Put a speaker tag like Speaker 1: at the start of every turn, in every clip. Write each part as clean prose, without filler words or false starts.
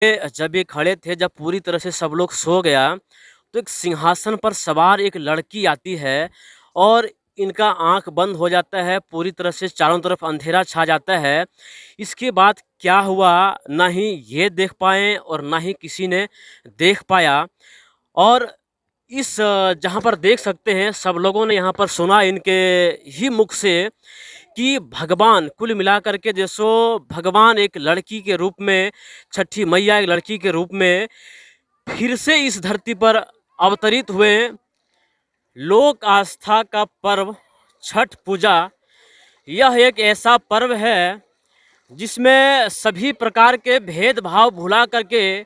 Speaker 1: जब ये खड़े थे, जब पूरी तरह से सब लोग सो गया, तो एक सिंहासन पर सवार एक लड़की आती है और इनका आँख बंद हो जाता है, पूरी तरह से चारों तरफ अंधेरा छा जाता है। इसके बाद क्या हुआ, ना ही ये देख पाए और ना ही किसी ने देख पाया। और इस जहाँ पर देख सकते हैं, सब लोगों ने यहाँ पर सुना इनके ही मुख से कि भगवान कुल मिलाकर के जैसो भगवान एक लड़की के रूप में, छठी मैया एक लड़की के रूप में फिर से इस धरती पर अवतरित हुए। लोक आस्था का पर्व छठ पूजा, यह एक ऐसा पर्व है जिसमें सभी प्रकार के भेदभाव भुला करके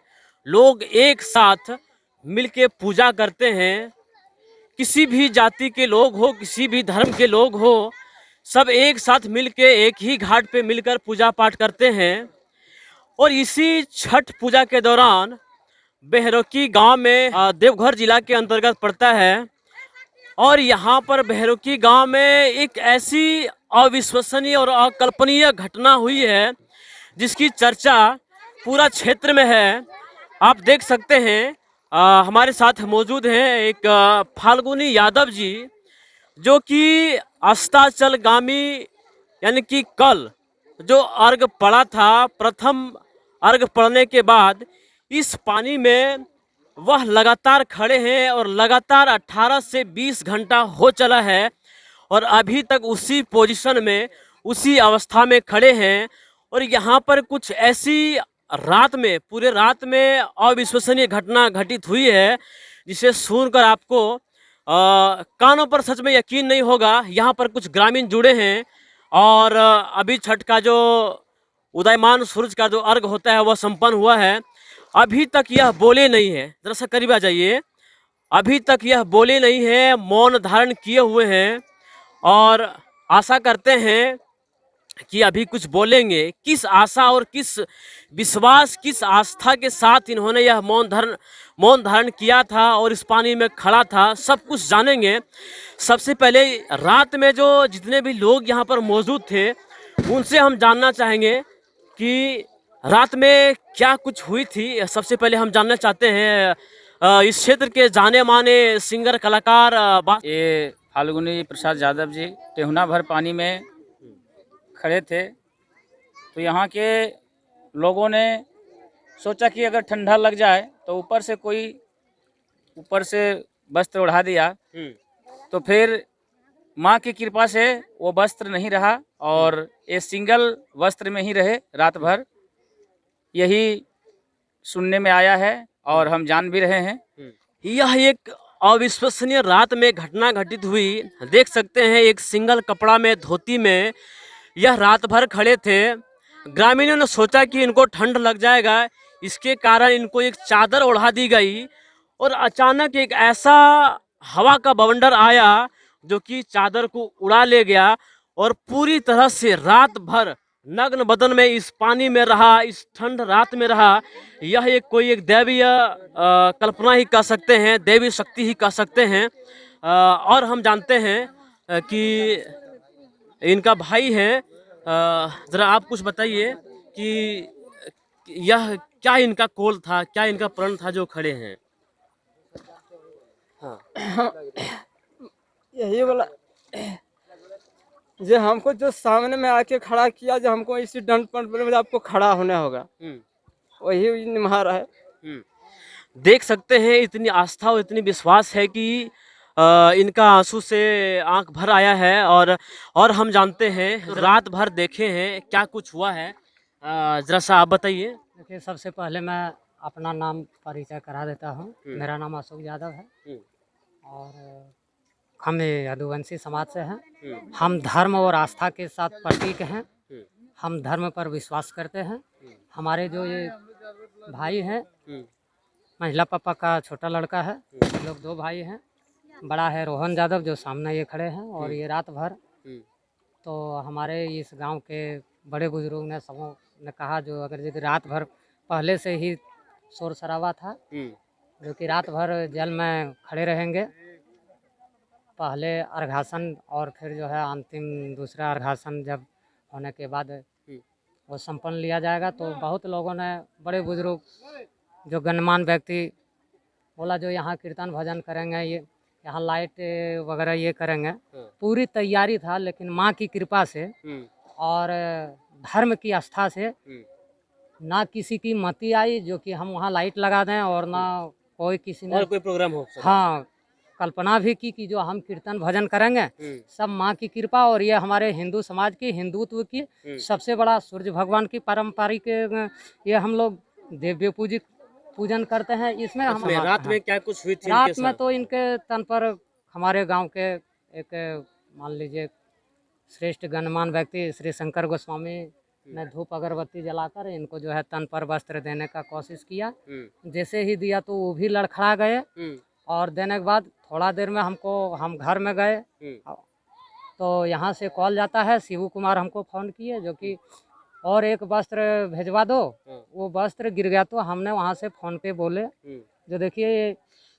Speaker 1: लोग एक साथ मिलके पूजा करते हैं। किसी भी जाति के लोग हो, किसी भी धर्म के लोग हो, सब एक साथ मिलके एक ही घाट पे मिलकर पूजा पाठ करते हैं। और इसी छठ पूजा के दौरान बेहरोकी गांव में, देवघर जिला के अंतर्गत पड़ता है, और यहाँ पर बेहरोकी गांव में एक ऐसी अविश्वसनीय और अकल्पनीय घटना हुई है जिसकी चर्चा पूरा क्षेत्र में है। आप देख सकते हैं, हमारे साथ मौजूद हैं एक फाल्गुनी यादव जी, जो कि अस्ताचलगामी यानी कि कल जो अर्घ पड़ा था, प्रथम अर्घ पड़ने के बाद इस पानी में वह लगातार खड़े हैं और लगातार 18 से 20 घंटा हो चला है और अभी तक उसी पोजीशन में, उसी अवस्था में खड़े हैं। और यहाँ पर कुछ ऐसी रात में, पूरे रात में अविश्वसनीय घटना घटित हुई है जिसे सुनकर आपको कानों पर सच में यकीन नहीं होगा। यहाँ पर कुछ ग्रामीण जुड़े हैं और अभी छठ का जो उदयमान सूरज का जो अर्घ होता है वह संपन्न हुआ है। अभी तक यह बोले नहीं है, जरा सा करीब आ जाइए। अभी तक यह बोले नहीं है, मौन धारण किए हुए हैं और आशा करते हैं कि अभी कुछ बोलेंगे। किस आशा और किस विश्वास, किस आस्था के साथ इन्होंने यह मौन धारण किया था और इस पानी में खड़ा था, सब कुछ जानेंगे। सबसे पहले रात में जो जितने भी लोग यहाँ पर मौजूद थे उनसे हम जानना चाहेंगे कि रात में क्या कुछ हुई थी। सबसे पहले हम जानना चाहते हैं इस क्षेत्र के जाने माने सिंगर कलाकार
Speaker 2: ये फाल्गुनी प्रसाद यादव जी टेहुना भर पानी में खड़े थे, तो यहाँ के लोगों ने सोचा कि अगर ठंडा लग जाए तो ऊपर से वस्त्र ओढ़ा दिया। तो फिर माँ की कृपा से वो वस्त्र नहीं रहा और ये सिंगल वस्त्र में ही रहे रात भर। यही सुनने में आया है और हम जान भी रहे हैं।
Speaker 1: यह एक अविश्वसनीय रात में घटना घटित हुई। देख सकते हैं, एक सिंगल कपड़ा में, धोती में यह रात भर खड़े थे। ग्रामीणों ने सोचा कि इनको ठंड लग जाएगा, इसके कारण इनको एक चादर ओढ़ा दी गई और अचानक एक ऐसा हवा का बवंडर आया जो कि चादर को उड़ा ले गया और पूरी तरह से रात भर नग्न बदन में इस पानी में रहा, इस ठंड रात में रहा। यह एक दैवीय कल्पना ही कह सकते हैं, देवी शक्ति ही कह सकते हैं। और हम जानते हैं कि इनका भाई है। ज़रा आप कुछ बताइए कि यह क्या इनका कॉल था, क्या इनका प्रण था जो खड़े हैं।
Speaker 3: हाँ, यही बोला जो हमको जो सामने में आके खड़ा किया, जो हमको इसी दंड पर बोले आपको खड़ा होना होगा, वही निभा रहा है।
Speaker 1: देख सकते हैं, इतनी आस्था और इतनी विश्वास है कि इनका आंसू से आंख भर आया है। और हम जानते हैं, रात भर देखे हैं, क्या कुछ हुआ है, जरा सा आप बताइए।
Speaker 4: देखिए, सबसे पहले मैं अपना नाम परिचय करा देता हूँ। मेरा नाम अशोक यादव है और हम यदुवंशी समाज से हैं। हम धर्म और आस्था के साथ प्रतीक हैं। हम धर्म पर विश्वास करते हैं। हमारे जो ये भाई हैं, महिला पापा का छोटा लड़का है, हम लोग 2 भाई हैं। बड़ा है रोहन यादव जो सामने ये खड़े हैं। और ये रात भर तो हमारे इस गांव के बड़े बुजुर्गों ने सबों ने कहा, जो अगर यदि रात भर पहले से ही शोर शराबा था, जो कि रात भर जल में खड़े रहेंगे। पहले अर्घासन और फिर जो है अंतिम दूसरा अर्घासन जब होने के बाद वो संपन्न लिया जाएगा। तो बहुत लोगों ने, बड़े बुजुर्ग, जो गणमान्य व्यक्ति बोला जो यहाँ कीर्तन भजन करेंगे, ये यहाँ लाइट वगैरह ये करेंगे, पूरी तैयारी था। लेकिन माँ की कृपा से और धर्म की आस्था से ना किसी की मति आई जो कि हम वहाँ लाइट लगा दें, और ना कोई किसी ने
Speaker 1: कोई प्रोग्राम हो
Speaker 4: हाँ कल्पना भी की कि जो हम कीर्तन भजन करेंगे। सब माँ की कृपा, और ये हमारे हिंदू समाज की, हिंदुत्व की सबसे बड़ा सूर्य भगवान की पारंपरिक ये हम लोग दिव्य पूजन करते हैं। इसमें हम
Speaker 1: रात में क्या कुछ हुई थी
Speaker 4: रात में तो इनके तन पर हमारे गांव के एक मान लीजिए श्रेष्ठ गणमान्य व्यक्ति श्री शंकर गोस्वामी ने धूप अगरबत्ती जलाकर इनको जो है तन पर वस्त्र देने का कोशिश किया। जैसे ही दिया तो वो भी लड़खड़ा गए, और देने के बाद थोड़ा देर में हम घर में गए तो यहाँ से कॉल जाता है, शिवू कुमार हमको फ़ोन किए जो कि और एक वस्त्र भेजवा दो। वो वस्त्र गिर गया तो हमने वहाँ से फ़ोन पे बोले जो देखिए ये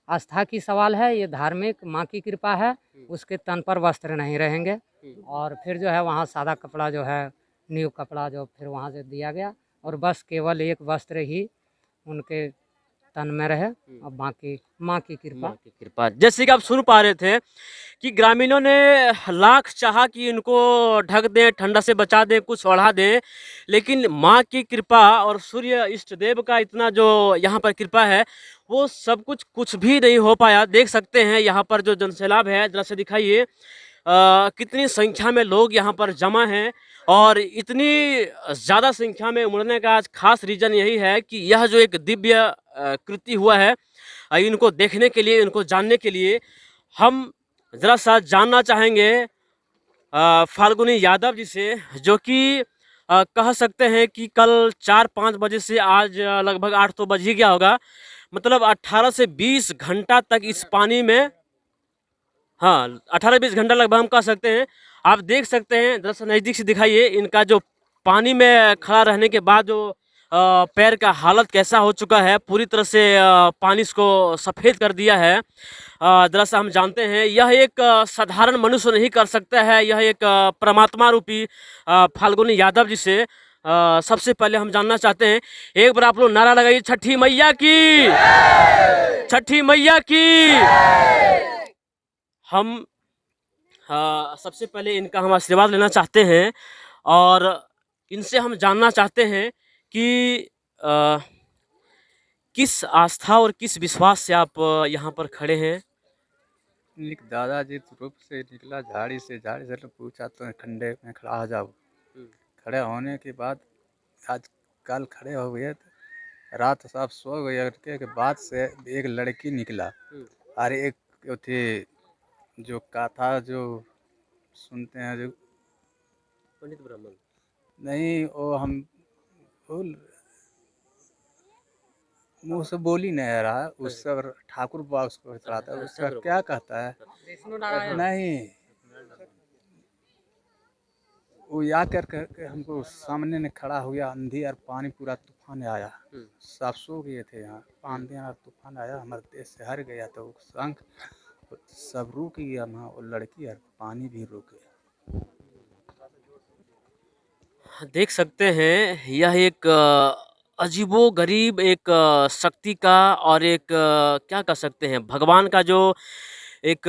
Speaker 4: आस्था की सवाल है, ये धार्मिक माँ की कृपा है, उसके तन पर वस्त्र नहीं रहेंगे। और फिर जो है वहाँ सादा कपड़ा जो है, न्यू कपड़ा जो फिर वहाँ से दिया गया, और बस केवल एक वस्त्र ही उनके तन में रहे, और बाकी माँ की कृपा।
Speaker 1: जैसे कि आप सुन पा रहे थे कि ग्रामीणों ने लाख चाहा कि इनको ढक दें, ठंडा से बचा दें, कुछ ओढ़ा दें, लेकिन माँ की कृपा और सूर्य इष्ट देव का इतना जो यहाँ पर कृपा है, वो सब कुछ भी नहीं हो पाया। देख सकते हैं यहाँ पर जो जनसैलाब है, जरा से दिखाइए कितनी संख्या में लोग यहाँ पर जमा हैं, और इतनी ज़्यादा संख्या में उमड़ने का आज खास रीज़न यही है कि यह जो एक दिव्य कृति हुआ है, इनको देखने के लिए, इनको जानने के लिए हम ज़रा सा जानना चाहेंगे फाल्गुनी यादव जी से, जो कि कह सकते हैं कि कल 4-5 बजे से आज लगभग 8 तो बज ही गया होगा, मतलब 18 से 20 घंटा तक इस पानी में, हाँ 18-20 घंटा लगभग हम कह सकते हैं। आप देख सकते हैं, दरअसल नज़दीक से दिखाइए इनका जो पानी में खड़ा रहने के बाद जो पैर का हालत कैसा हो चुका है, पूरी तरह से पानी इसको सफ़ेद कर दिया है। दरअसल हम जानते हैं यह एक साधारण मनुष्य नहीं कर सकता है, यह एक परमात्मा रूपी फाल्गुनी यादव जी से सबसे पहले हम जानना चाहते हैं, एक बार आप लोग नारा लगाइए, छठी मैया की, छठी मैया की। हम सबसे पहले इनका हम आशीर्वाद लेना चाहते हैं, और इनसे हम जानना चाहते हैं कि किस आस्था और किस विश्वास से आप यहाँ पर खड़े हैं।
Speaker 5: दादाजी रूप से निकला झाड़ी से तो पूछा तो खंडे में खड़ा हो जाओ। खड़े होने के बाद आज कल खड़े हो गए, रात सब सो गए के बाद से एक लड़की निकला, और एक थी जो कथा जो सुनते हैं, जो
Speaker 1: पंडित ब्राह्मण
Speaker 5: नहीं, वो हम मुँह से बोली नहीं रहा, उससे ठाकुर बाबा उसको चलाता है, उसका क्या कहता है, नहीं वो या करके हमको सामने ने खड़ा हुआ, अंधी और पानी पूरा तूफान आया, सब सो गए थे यहाँ, आंधी और तूफान आया, हमारे देश से हर गया, तो शंख सब रुक गया वहाँ, वो लड़की और पानी भी रुक गया।
Speaker 1: देख सकते हैं यह एक अजीबो गरीब एक शक्ति का और एक क्या कह सकते हैं भगवान का जो एक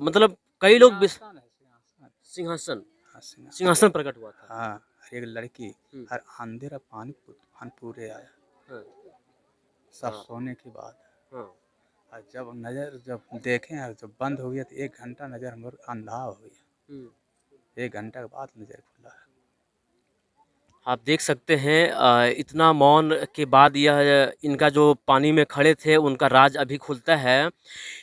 Speaker 1: मतलब कई लोग सिंहासन सिंहासन प्रकट हुआ था।
Speaker 5: हाँ, एक लड़की और अंधेरा पानी तूफान पूरे आया, सब सोने के बाद, और जब देखें और जब बंद हो गया तो 1 घंटा नज़र हमारे अंधा हो गया, 1 घंटा के बाद नज़र खुला है।
Speaker 1: आप देख सकते हैं इतना मौन के बाद यह इनका जो पानी में खड़े थे उनका राज अभी खुलता है।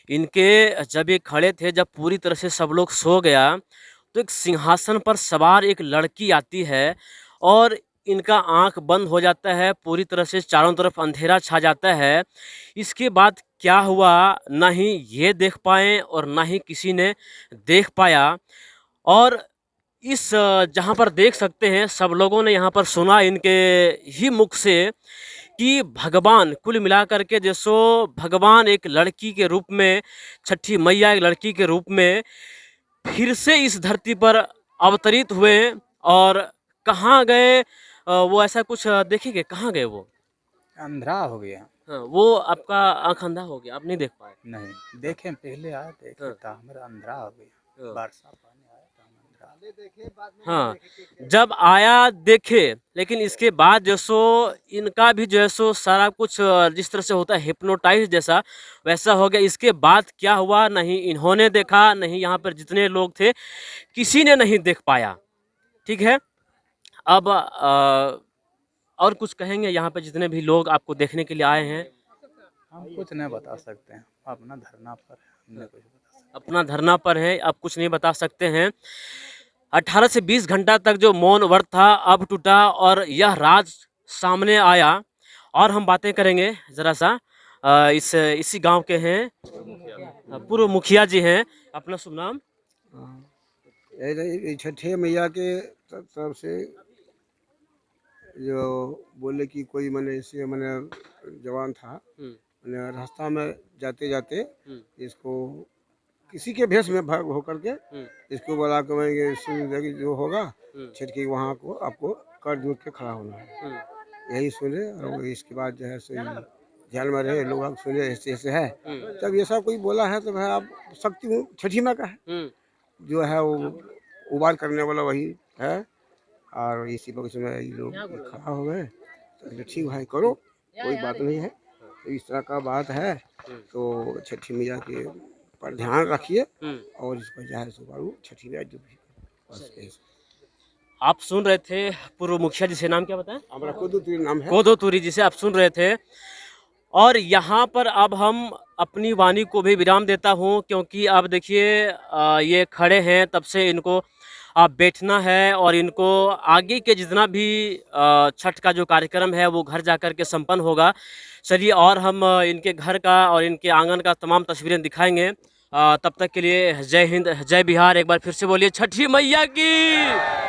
Speaker 1: इनके जब ये खड़े थे, जब पूरी तरह से सब लोग सो गया, तो एक सिंहासन पर सवार एक लड़की आती है और इनका आंख बंद हो जाता है, पूरी तरह से चारों तरफ अंधेरा छा जाता है। इसके बाद क्या हुआ ना ही ये देख पाए और ना ही किसी ने देख पाया। और इस जहाँ पर देख सकते हैं सब लोगों ने यहाँ पर सुना इनके ही मुख से कि भगवान कुल मिलाकर के जैसो भगवान एक लड़की के रूप में, छठी मैया एक लड़की के रूप में फिर से इस धरती पर अवतरित हुए और कहाँ गए वो ऐसा कुछ देखेंगे, कहाँ गए वो?
Speaker 5: अंधेरा हो गया।
Speaker 1: हाँ, वो आपका आँख अंधा हो गया, आप नहीं देख पाए।
Speaker 5: नहीं देखे, पहले आए देखे
Speaker 1: हाँ।
Speaker 5: था, हमारा अंधेरा हो गया।
Speaker 1: हाँ।
Speaker 5: बरसा पानी आया था, हम अंधेरा।
Speaker 1: हाँ, जब आया देखे, लेकिन इसके बाद जो सो इनका भी जो है सो सारा कुछ जिस तरह से होता है हिप्नोटाइज जैसा वैसा हो गया। इसके बाद क्या हुआ, नहीं इन्होंने देखा, नहीं यहाँ पर जितने लोग थे किसी ने नहीं देख पाया। ठीक है, अब और कुछ कहेंगे यहाँ पे जितने भी लोग आपको देखने के लिए आए हैं?
Speaker 5: हम कुछ नहीं बता सकते हैं, अपना धरना पर है, हमने कुछ बता सकते।
Speaker 1: अपना धरना पर है, अब कुछ नहीं बता सकते हैं। 18 से 20 घंटा तक जो मौन व्रत था अब टूटा और यह राज सामने आया। और हम बातें करेंगे ज़रा सा इसी गांव के हैं, पूर्व मुखिया जी हैं। अपना शुभ नाम?
Speaker 6: छठे मैया के तरफ से जो बोले कि कोई मैंने इससे मैंने जवान था, मैंने रास्ता में जाते जाते इसको किसी के भेष में भाग होकर के इसको बोला कि मैं ये जो होगा छठ की वहाँ को आपको कर जोड़ के खड़ा होना है। यही सुने और इसके बाद जो है सो ध्यान में रहे, लोग आप सुने ऐसे ऐसे है। जब ये सब कोई बोला है तो भाई आप शक्ति छठी माँ का है, जो है वो उबार करने वाला वही है। और इसी पक्ष में ये लोग खड़ा हो गए तो ठीक भाई करो, कोई बात नहीं है। तो इस तरह का बात है तो छठी मैया के पर ध्यान रखिए और इसको जाहिर सुबारू छठी मैया जो भी बस यही।
Speaker 1: आप सुन रहे थे पूर्व मुखिया जी से, नाम क्या बताएं?
Speaker 6: हमारा कोदोतुरी नाम है।
Speaker 1: कोदोतुरी जी से आप सुन रहे थे। और यहाँ पर अब हम अपनी वाणी को भी विराम देता हूँ, क्योंकि अब देखिए ये खड़े हैं तब से इनको बैठना है और इनको आगे के जितना भी छठ का जो कार्यक्रम है वो घर जाकर के संपन्न होगा। चलिए और हम इनके घर का और इनके आंगन का तमाम तस्वीरें दिखाएंगे। तब तक के लिए जय हिंद, जय बिहार। एक बार फिर से बोलिए छठी मैया की।